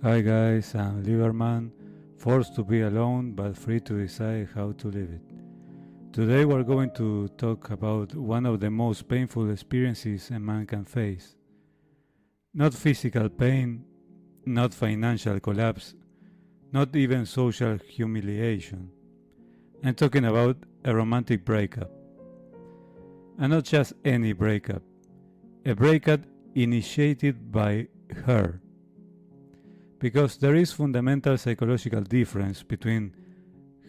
Hi guys, I'm Libertman, forced to be alone but free to decide how to live it. Today we're going to talk about one of the most painful experiences a man can face. Not physical pain, not financial collapse, not even social humiliation. I'm talking about a romantic breakup. And not just any breakup, a breakup initiated by her. Because there is fundamental psychological difference between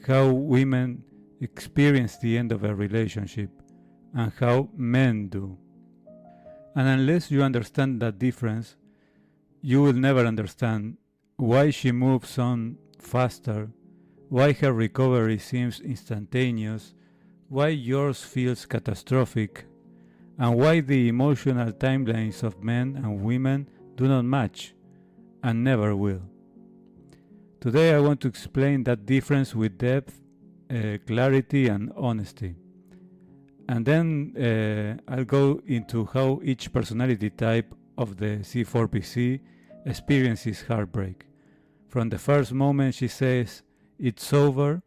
how women experience the end of a relationship and how men do. And unless you understand that difference, you will never understand why she moves on faster, why her recovery seems instantaneous, why yours feels catastrophic, and why the emotional timelines of men and women do not match and never will. Today I want to explain that difference with depth, clarity and honesty. And then I'll go into how each personality type of the C4PC experiences heartbreak. From the first moment she says it's over,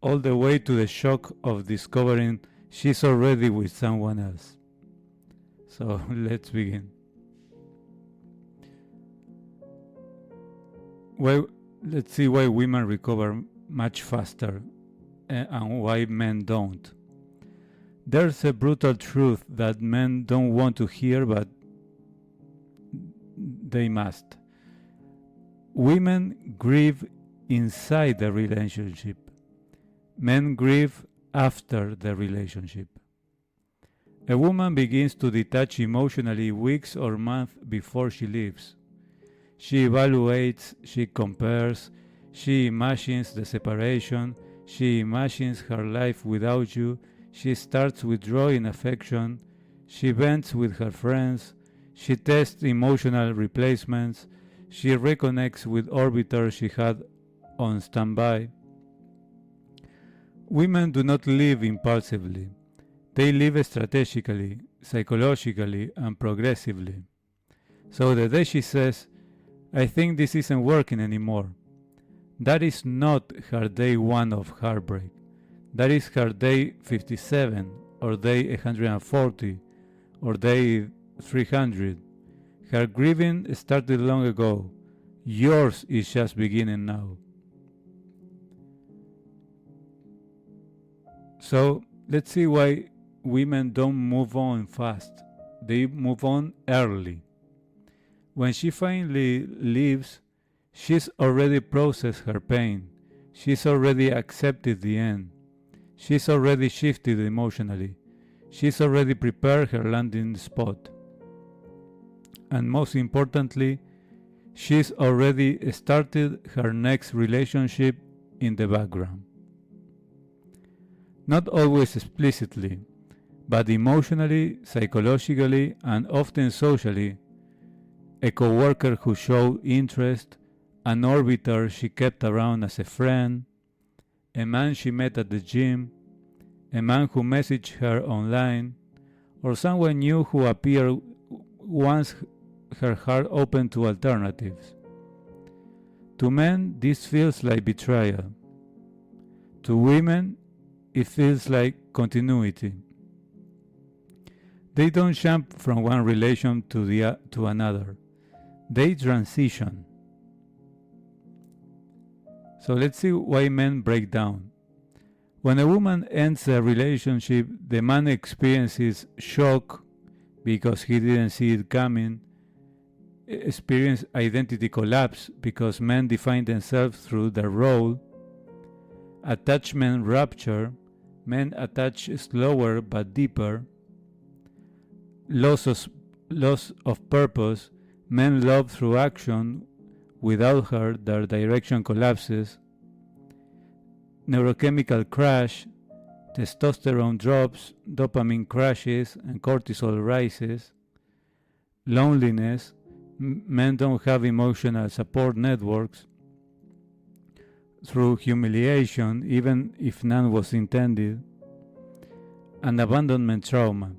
all the way to the shock of discovering she's already with someone else. So let's begin. Well, let's see why women recover much faster and why men don't. There's a brutal truth that men don't want to hear, but they must. Women grieve inside the relationship. Men grieve after the relationship. A woman begins to detach emotionally weeks or months before she leaves. She evaluates, she compares, she imagines the separation, she imagines her life without you, she starts withdrawing affection, she vents with her friends, she tests emotional replacements, she reconnects with orbiters she had on standby. Women do not live impulsively. They live strategically, psychologically, and progressively. So the day she says, I think this isn't working anymore, that is not her day 1 of heartbreak. That is her day 57, or day 140, or day 300. Her grieving started long ago. Yours is just beginning now. So let's see why women don't move on fast. They move on early. When she finally leaves, she's already processed her pain. She's already accepted the end. She's already shifted emotionally. She's already prepared her landing spot. And most importantly, she's already started her next relationship in the background. Not always explicitly, but emotionally, psychologically, and often socially. A co-worker who showed interest, an orbiter she kept around as a friend, a man she met at the gym, a man who messaged her online, or someone new who appeared once her heart opened to alternatives. To men, this feels like betrayal. To women, it feels like continuity. They don't jump from one relation to another. They transition. So let's see why men break down. When a woman ends a relationship, the man experiences shock because he didn't see it coming, experience identity collapse because men define themselves through their role, attachment rupture, men attach slower but deeper, loss of purpose, men love through action. Without her, their direction collapses. Neurochemical crash, testosterone drops, dopamine crashes, and cortisol rises. Loneliness, men don't have emotional support networks. Through humiliation, even if none was intended. And abandonment trauma.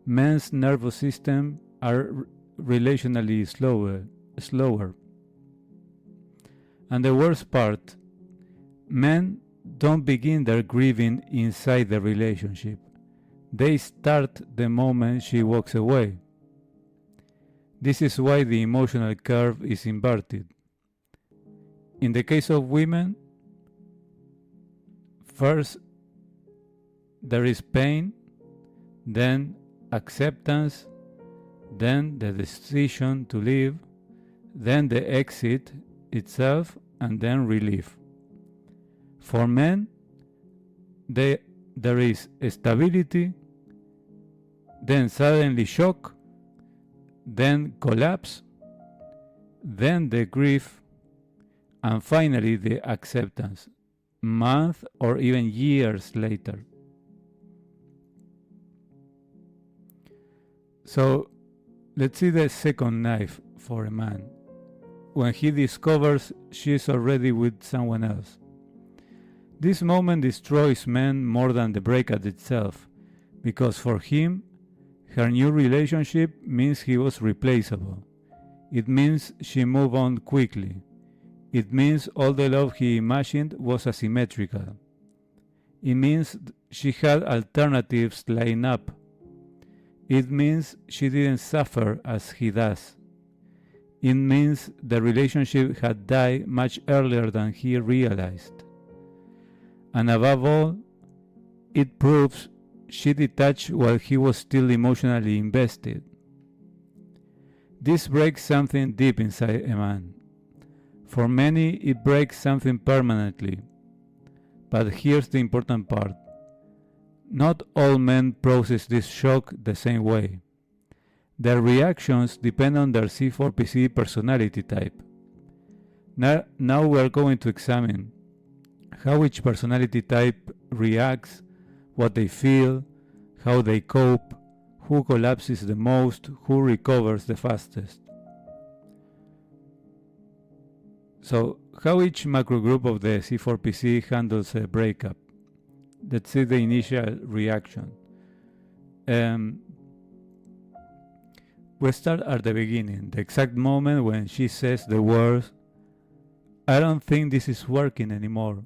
Men's nervous system are relationally slower. And the worst part, men don't begin their grieving inside the relationship. They start the moment she walks away. This is why the emotional curve is inverted. In the case of women, first there is pain, then acceptance, then the decision to leave, then the exit itself, and then relief. For men, there is stability, then suddenly shock, then collapse, then the grief, and finally the acceptance, months or even years later. So let's see the second knife for a man. When he discovers she is already with someone else. This moment destroys men more than the breakup itself, because for him, her new relationship means he was replaceable. It means she moved on quickly. It means all the love he imagined was asymmetrical. It means she had alternatives lined up. It means she didn't suffer as he does. It means the relationship had died much earlier than he realized. And above all, it proves she detached while he was still emotionally invested. This breaks something deep inside a man. For many, it breaks something permanently. But here's the important part. Not all men process this shock the same way. Their reactions depend on their C4PC personality type. Now we are going to examine how each personality type reacts, what they feel, how they cope, who collapses the most, who recovers the fastest. So, how each macro group of the C4PC handles a breakup. Let's see the initial reaction. We start at the beginning, the exact moment when she says the words, "I don't think this is working anymore,"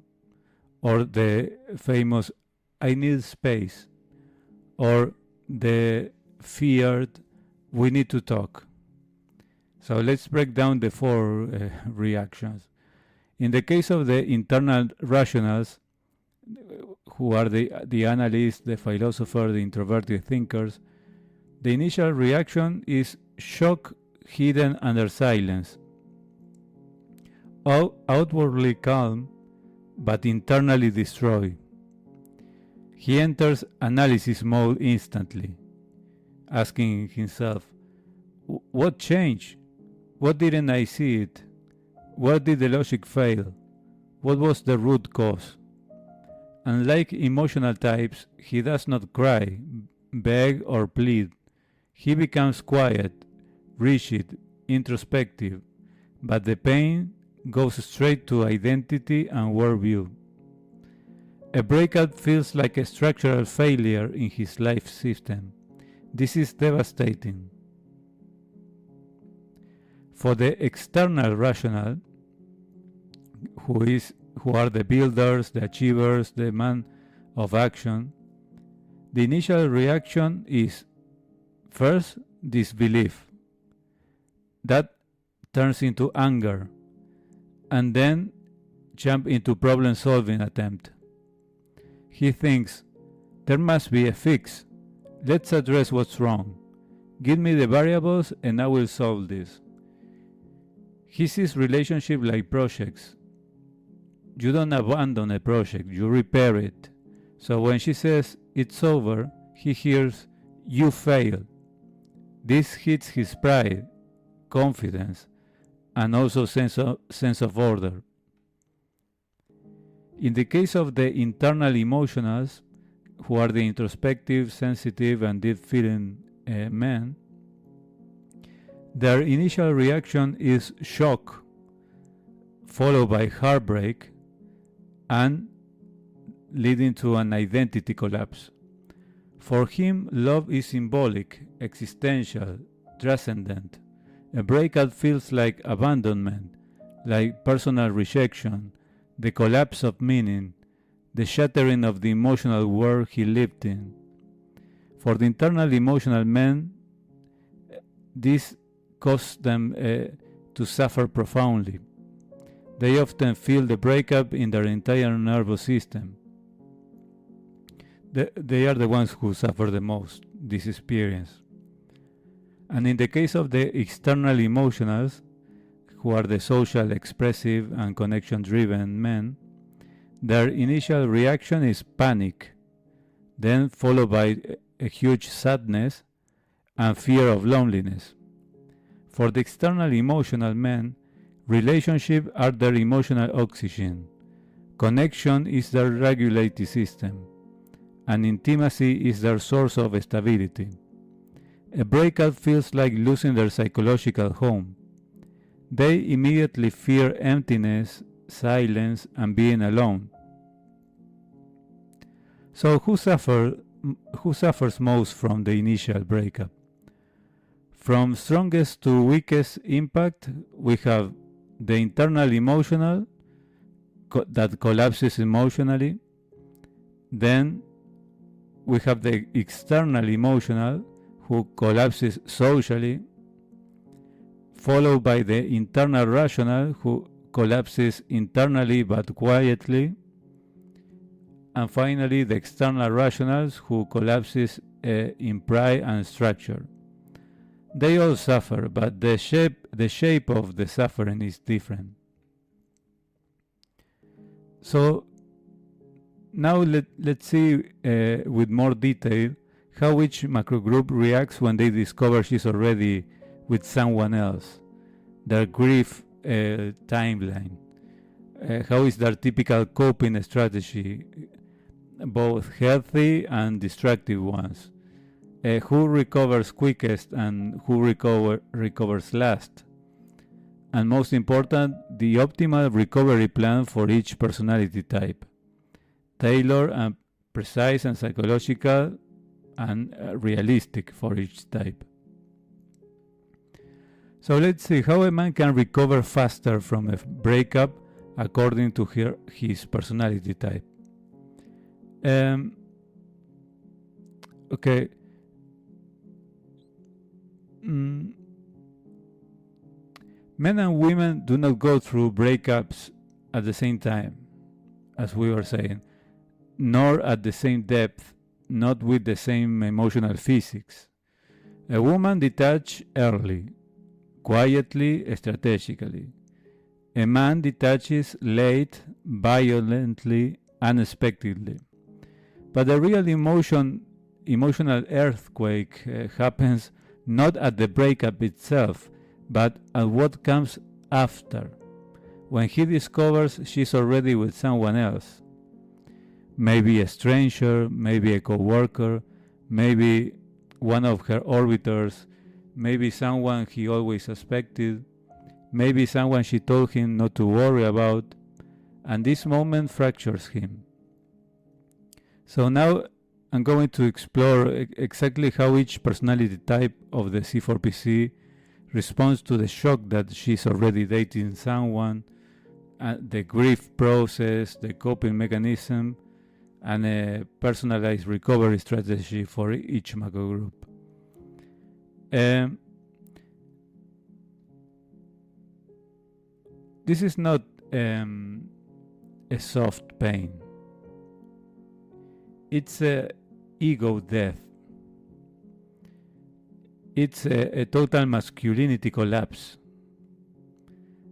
or the famous, "I need space," or the feared, "We need to talk." So let's break down the four reactions. In the case of the internal rationals, who are the analysts, the philosopher, the introverted thinkers, the initial reaction is shock hidden under silence. Outwardly calm, but internally destroyed. He enters analysis mode instantly, asking himself, what changed? What didn't I see it? Where did the logic fail? What was the root cause? Unlike emotional types, he does not cry, beg, or plead. He becomes quiet, rigid, introspective, but the pain goes straight to identity and worldview. A breakup feels like a structural failure in his life system. This is devastating. For the external rational, who are the builders, the achievers, the man of action, the initial reaction is first disbelief. That turns into anger, and then jump into problem-solving attempt. He thinks, there must be a fix. Let's address what's wrong. Give me the variables and I will solve this. He sees relationships like projects. You don't abandon a project, you repair it. So when she says it's over, he hears you failed. This hits his pride, confidence, and also sense of order. In the case of the internal emotionals, who are the introspective, sensitive, and deep-feeling men, their initial reaction is shock, followed by heartbreak, and leading to an identity collapse. For him, love is symbolic, existential, transcendent. A breakup feels like abandonment, like personal rejection, the collapse of meaning, the shattering of the emotional world he lived in. For the internal emotional men, this caused them to suffer profoundly. They often feel the breakup in their entire nervous system. They are the ones who suffer the most this experience. And in the case of the external emotionals, who are the social, expressive, and connection-driven men, their initial reaction is panic, then followed by a huge sadness and fear of loneliness. For the external emotional men, relationships are their emotional oxygen, connection is their regulating system, and intimacy is their source of stability. A breakup feels like losing their psychological home. They immediately fear emptiness, silence, and being alone. So who suffers most from the initial breakup? From strongest to weakest impact, we have the internal emotional that collapses emotionally. Then we have the external emotional who collapses socially, followed by the internal rational who collapses internally but quietly, and finally the external rationals who collapses in pride and structure. They all suffer, but the shape of the suffering is different. So now let's see with more detail how each macrogroup reacts when they discover she's already with someone else, their grief timeline, how is their typical coping strategy, both healthy and destructive ones, who recovers quickest and who recovers last, and most important, the optimal recovery plan for each personality type, tailored and precise and psychological and realistic for each type. So let's see how a man can recover faster from a breakup according to his personality type. Okay. Men and women do not go through breakups at the same time, as we were saying, nor at the same depth, not with the same emotional physics. A woman detaches early, quietly, strategically. A man detaches late, violently, unexpectedly. But the real emotional earthquake happens not at the breakup itself, but at what comes after, when he discovers she's already with someone else. Maybe a stranger, maybe a co-worker, maybe one of her orbiters, maybe someone he always suspected, maybe someone she told him not to worry about, and this moment fractures him. So now I'm going to explore exactly how each personality type of the C4PC responds to the shock that she's already dating someone, the grief process, the coping mechanism, and a personalized recovery strategy for each macro group. This is not a soft pain. It's a ego death. It's a total masculinity collapse.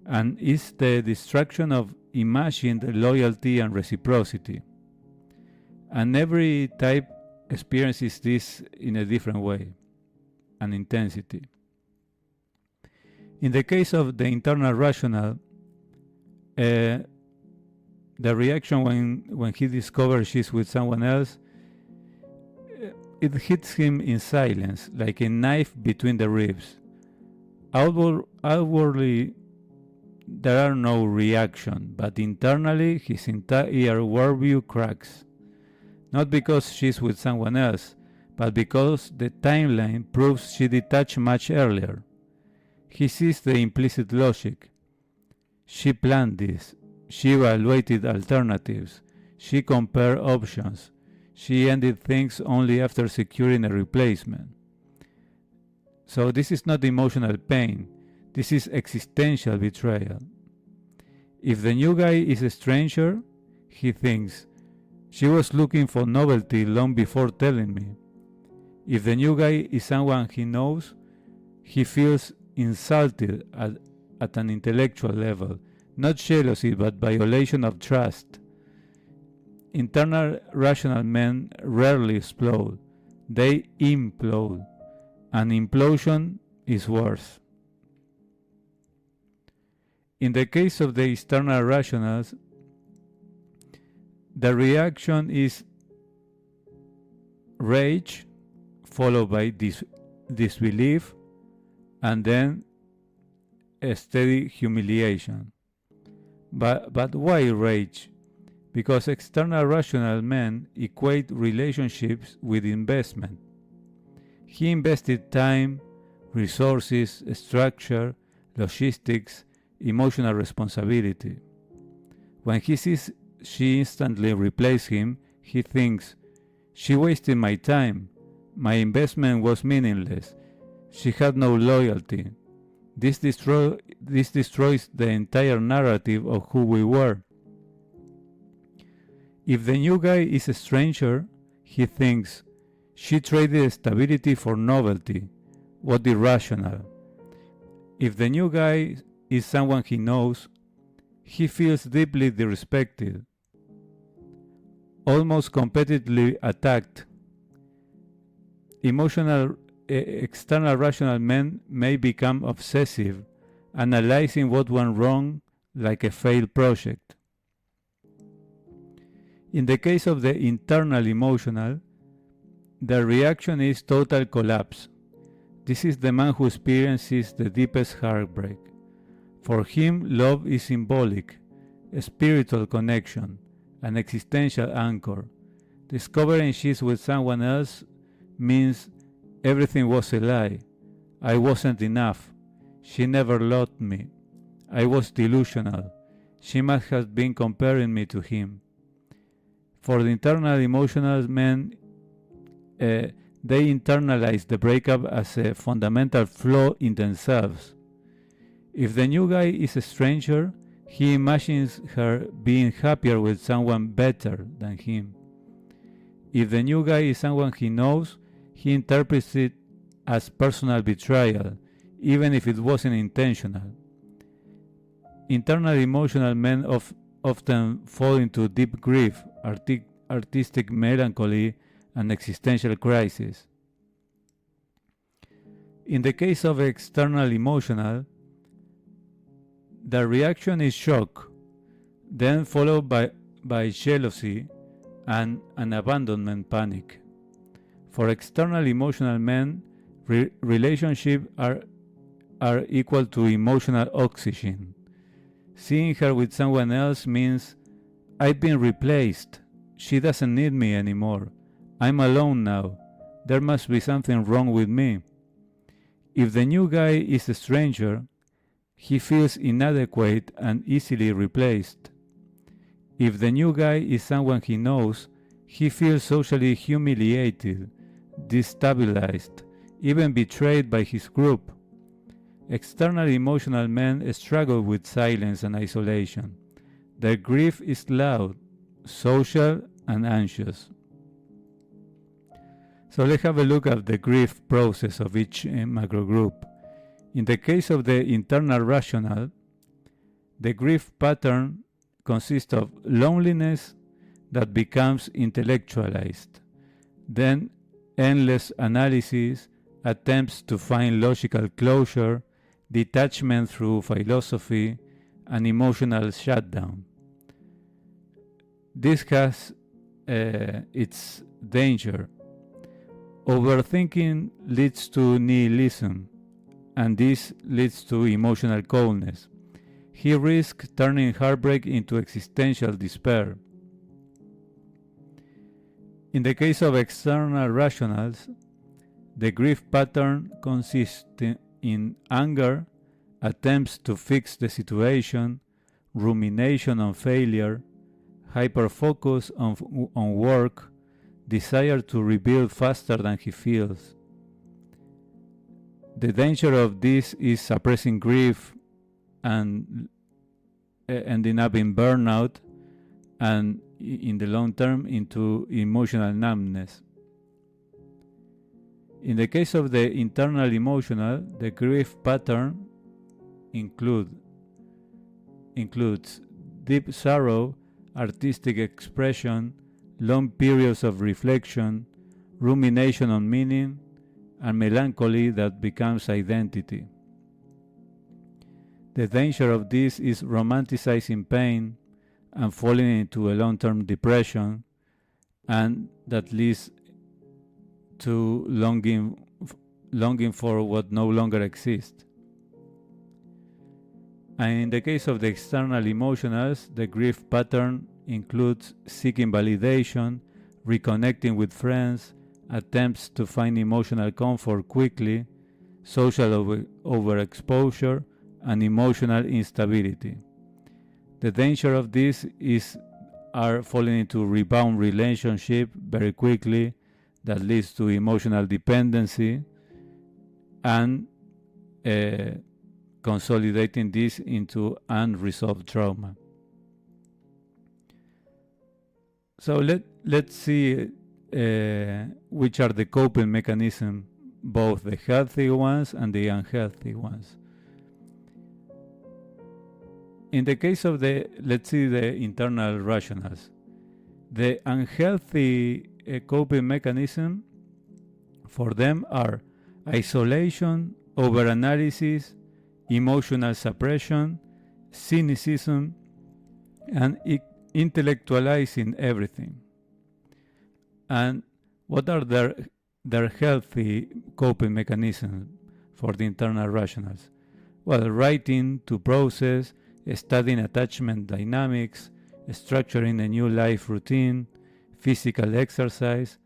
And it's the destruction of imagined loyalty and reciprocity. And every type experiences this in a different way and intensity. In the case of the internal rational, the reaction when he discovers she's with someone else, it hits him in silence, like a knife between the ribs. Outwardly, there are no reaction, but internally, his entire worldview cracks. Not because she's with someone else, but because the timeline proves she detached much earlier. He sees the implicit logic. She planned this. She evaluated alternatives. She compared options. She ended things only after securing a replacement. So this is not emotional pain. This is existential betrayal. If the new guy is a stranger, he thinks, she was looking for novelty long before telling me. If the new guy is someone he knows, he feels insulted at an intellectual level, not jealousy but violation of trust. Internal rational men rarely explode, they implode. An implosion is worse. In the case of the external rationals, the reaction is rage, followed by disbelief, and then a steady humiliation. But why rage? Because external rational men equate relationships with investment. He invested time, resources, structure, logistics, emotional responsibility. When he sees she instantly replaces him, he thinks, she wasted my time, my investment was meaningless, she had no loyalty. This destroys the entire narrative of who we were. If the new guy is a stranger, he thinks, she traded stability for novelty. What irrational. If the new guy is someone he knows, he feels deeply disrespected, almost competitively attacked. External rational men may become obsessive, analyzing what went wrong like a failed project. In the case of the internal emotional, the reaction is total collapse. This is the man who experiences the deepest heartbreak. For him, love is symbolic, a spiritual connection, an existential anchor. Discovering she's with someone else means everything was a lie. I wasn't enough. She never loved me. I was delusional. She must have been comparing me to him. For the internal emotional men, they internalize the breakup as a fundamental flaw in themselves. If the new guy is a stranger, he imagines her being happier with someone better than him. If the new guy is someone he knows, he interprets it as personal betrayal, even if it wasn't intentional. Internal emotional men often fall into deep grief, artistic melancholy, and existential crisis. In the case of external emotional, the reaction is shock, then followed by jealousy and an abandonment panic. For external emotional men, relationships are equal to emotional oxygen. Seeing her with someone else means, I've been replaced. She doesn't need me anymore. I'm alone now. There must be something wrong with me. If the new guy is a stranger, he feels inadequate and easily replaced. If the new guy is someone he knows, he feels socially humiliated, destabilized, even betrayed by his group. External emotional men struggle with silence and isolation. Their grief is loud, social, and anxious. So let's have a look at the grief process of each macro group. In the case of the internal rational, the grief pattern consists of loneliness that becomes intellectualized, then endless analysis, attempts to find logical closure, detachment through philosophy, and emotional shutdown. This has its danger. Overthinking leads to nihilism, and this leads to emotional coldness. He risks turning heartbreak into existential despair. In the case of external rationals, the grief pattern consists in anger, attempts to fix the situation, rumination on failure, hyperfocus on work, desire to rebuild faster than he feels. The danger of this is suppressing grief and ending up in burnout, and in the long term into emotional numbness. In the case of the internal emotional, the grief pattern includes deep sorrow, artistic expression, long periods of reflection, rumination on meaning, and melancholy that becomes identity. The danger of this is romanticizing pain and falling into a long-term depression, and that leads to longing for what no longer exists. And in the case of the external emotionals, the grief pattern includes seeking validation, reconnecting with friends, attempts to find emotional comfort quickly, social overexposure, and emotional instability. The danger of this are falling into rebound relationship very quickly that leads to emotional dependency and consolidating this into unresolved trauma. So let's see which are the coping mechanisms, both the healthy ones and the unhealthy ones. In the case of let's see the internal rationals. The unhealthy coping mechanism for them are isolation, overanalysis, emotional suppression, cynicism, and intellectualizing everything. And what are their healthy coping mechanisms for the internal rationals? Well, writing to process, studying attachment dynamics, structuring a new life routine, physical exercise,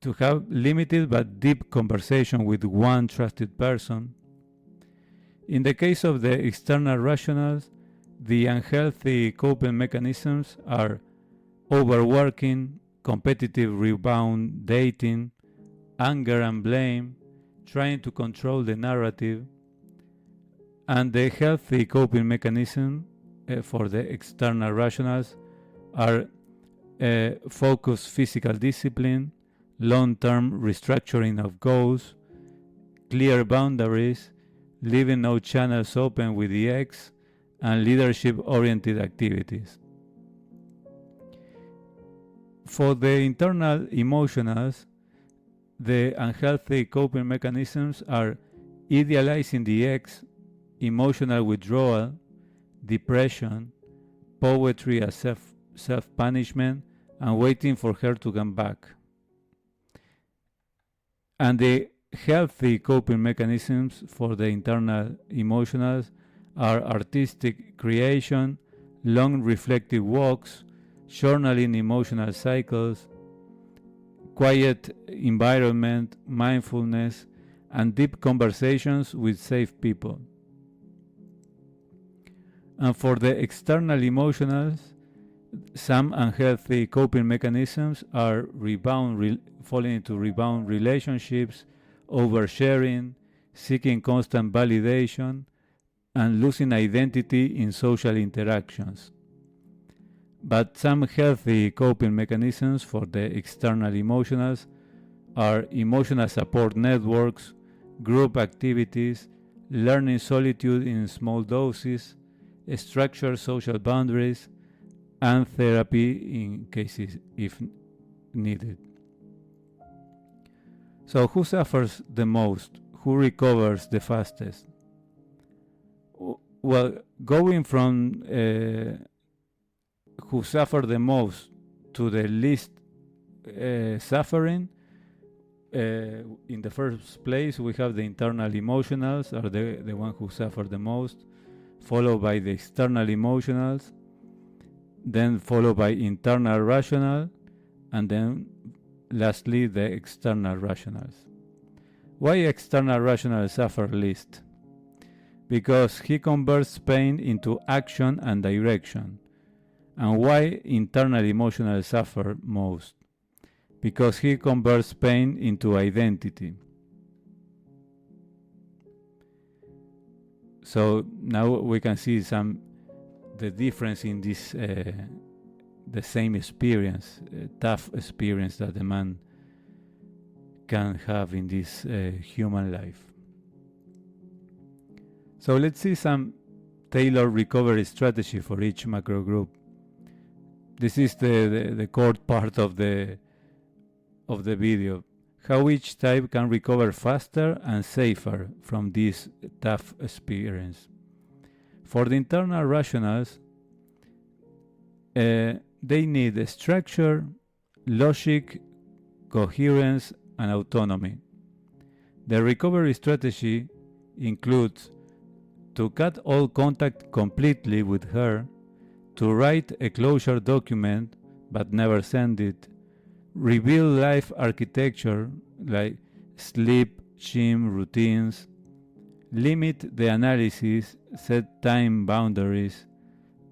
to have limited but deep conversation with one trusted person. In the case of the external rationals, the unhealthy coping mechanisms are overworking, competitive rebound dating, anger and blame, trying to control the narrative. And the healthy coping mechanism for the external rationals are focused physical discipline, long-term restructuring of goals, clear boundaries, leaving no channels open with the ex, and leadership-oriented activities. For the internal emotionals, the unhealthy coping mechanisms are idealizing the ex, emotional withdrawal, depression, poetry as self-punishment, and waiting for her to come back. And the healthy coping mechanisms for the internal emotionals are artistic creation, long reflective walks, journaling emotional cycles, quiet environment, mindfulness, and deep conversations with safe people. And for the external emotionals, some unhealthy coping mechanisms are falling into rebound relationships, oversharing, seeking constant validation, and losing identity in social interactions. But some healthy coping mechanisms for the external emotionals are emotional support networks, group activities, learning solitude in small doses, structured social boundaries, and therapy in cases if needed. So who suffers the most? Who recovers the fastest? Well, going from who suffer the most to the least suffering, in the first place we have the internal emotionals, are the one who suffer the most, followed by the external emotionals, then followed by internal rational, and then lastly the external rationals. Why external rationals suffer least? Because he converts pain into action and direction. And why internal emotional suffer most? Because he converts pain into identity. So now we can see the difference in this the same experience, tough experience that the man can have in this human life. So let's see some tailored recovery strategy for each macro group. This is the core part of the video. How each type can recover faster and safer from this tough experience. For the internal rationals, they need structure, logic, coherence, and autonomy. The recovery strategy includes to cut all contact completely with her, to write a closure document but never send it, reveal life architecture like sleep, gym, routines, limit the analysis, set time boundaries,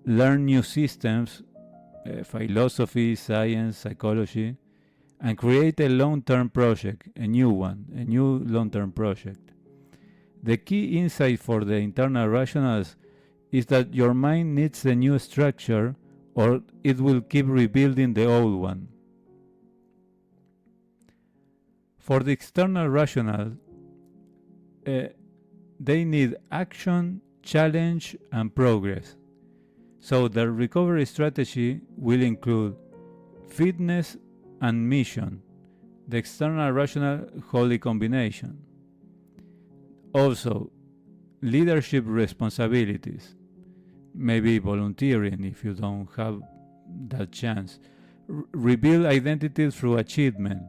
learn new systems, philosophy, science, psychology, and create a long-term project, a new long-term project. The key insight for the internal rationals is that your mind needs a new structure or it will keep rebuilding the old one. For the external rationals, they need action, challenge, and progress. So the recovery strategy will include fitness and mission, the external rational holy combination. Also, leadership responsibilities, maybe volunteering if you don't have that chance. Rebuild identity through achievement.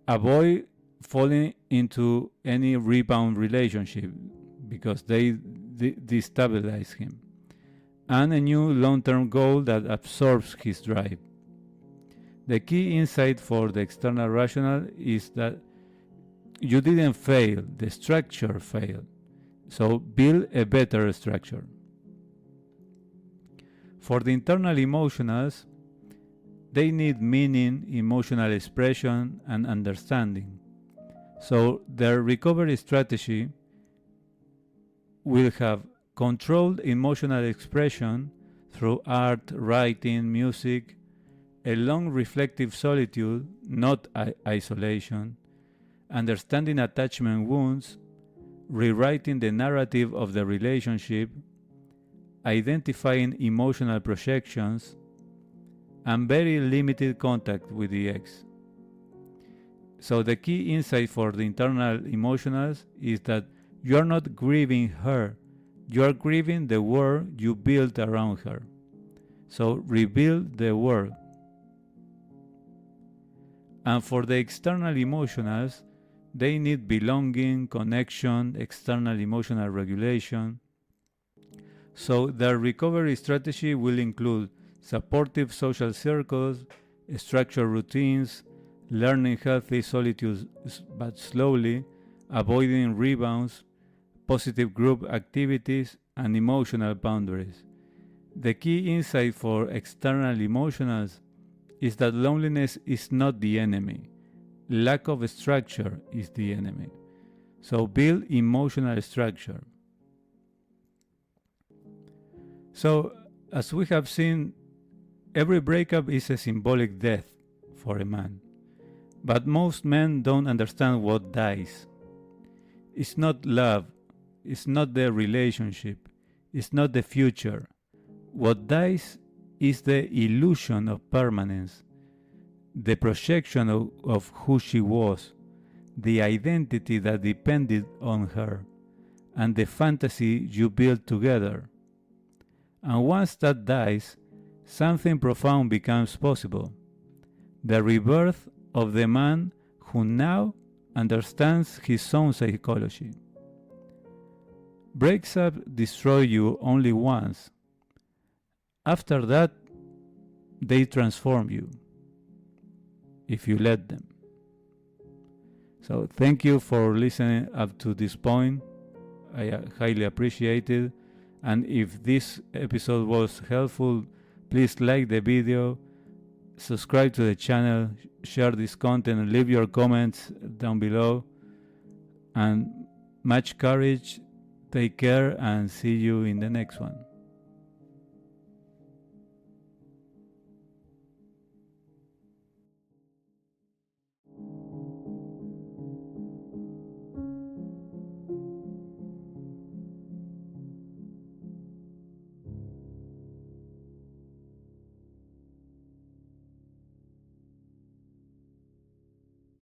Avoid falling into any rebound relationship because they destabilize him. And a new long-term goal that absorbs his drive. The key insight for the external rational is that you didn't fail, the structure failed. So build a better structure. For the internal emotionals, they need meaning, emotional expression, and understanding. So their recovery strategy will have controlled emotional expression through art, writing, music, a long reflective solitude, not isolation, understanding attachment wounds, rewriting the narrative of the relationship, identifying emotional projections, and very limited contact with the ex. So the key insight for the internal emotionals is that you are not grieving her, you are grieving the world you built around her. So rebuild the world. And for the external emotionals, they need belonging, connection, external emotional regulation. So their recovery strategy will include supportive social circles, structured routines, learning healthy solitude but slowly, avoiding rebounds, positive group activities, and emotional boundaries. The key insight for external emotionals is that loneliness is not the enemy. Lack of structure is the enemy. So build emotional structure. So, as we have seen, every breakup is a symbolic death for a man. But most men don't understand what dies. It's not love, it's not the relationship, it's not the future. What dies is the illusion of permanence, the projection of who she was, the identity that depended on her, and the fantasy you built together. And once that dies, something profound becomes possible. The rebirth of the man who now understands his own psychology. Breakups destroy you only once. After that, they transform you, if you let them. So thank you for listening up to this point. I highly appreciate it. And if this episode was helpful, please like the video, subscribe to the channel, share this content, and leave your comments down below. And much courage, take care, and see you in the next one.